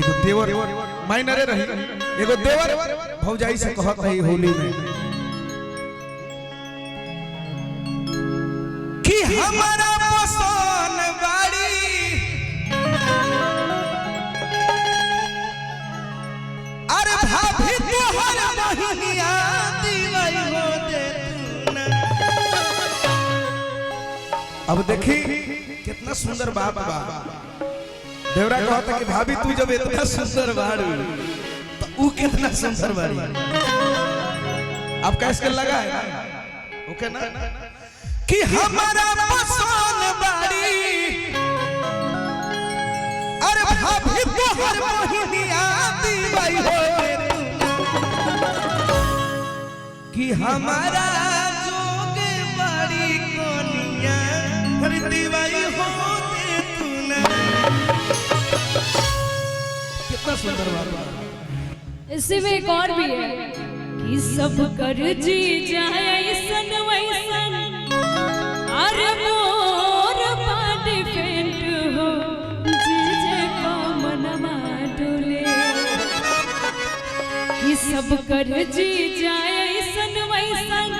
एगो देवर माइनरे रही एगो देवर भौजाई से कहत रही होली में कि हमारा पसंद बाड़ी अरे भाभी तोहर बहिनिया दीवाई हो दे तू ना। अब देखी कितना सुंदर बाप बा देवरा कहता कि भाभी तू जब इतना सुंदर बाड़ू तो ऊ कितना सुंदर बाड़ी। अब कैसे लगा है ओके ना कि हमारा पसंद बाड़ी अरे भाभी तोहर बहिनिया दीवाई हो कि हमारा जोग बाड़ी कोनिया हर दीवाई हो कितना सुंदर बात। इसी में एक और भी है कि सब कर जी जाए ऐसन वैसन अरे मोर बॉडी पेंट हो जीजे को मनवा डोले कि सब कर जी जाए ऐसन वैसन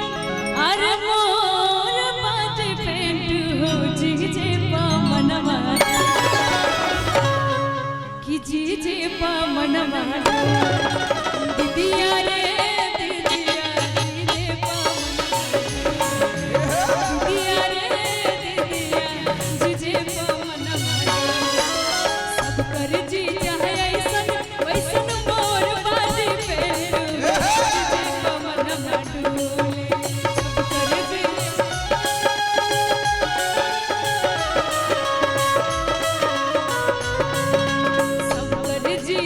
अरे मोर बॉडी पेंट हो जीजे को मनवा जीजे पामनवा दीदिया रे दीदिया जीजे पामनवा दीदिया रे दीदिया जीजे पामनवा सब कर जी चाहे ऐसन वैसन मोर बाजी पे जीजे पामनवा डोले सब कर जी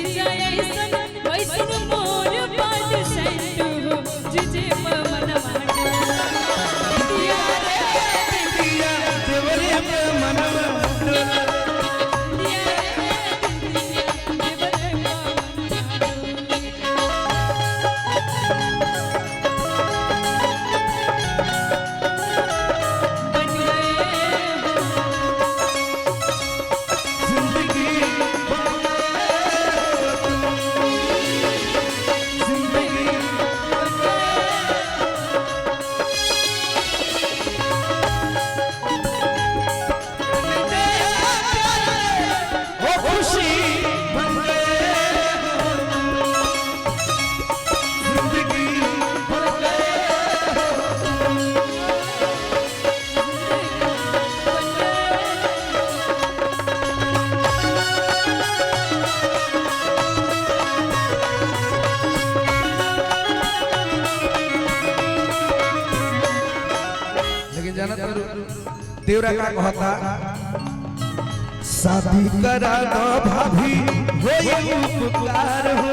देवरा का कहता शादी करा दो भाभी हो ये उपकार हो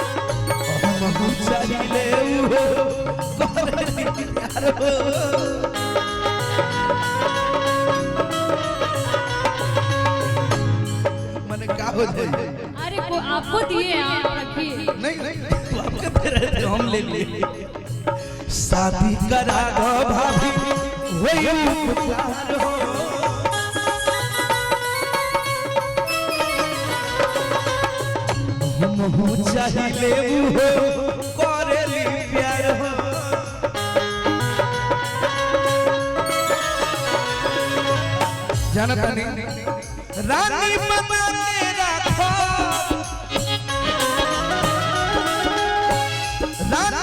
हम चाहिए हो प्यार हो मैंने क्या हो जाए अरे को आपको दिए आप रखिए नहीं तो आपके तेरे हम ले लिए शादी करा दो भाभी वही उपकार हो हम चाहिए हो करेली प्यार हो जानता नहीं रानी बना के राखो रानी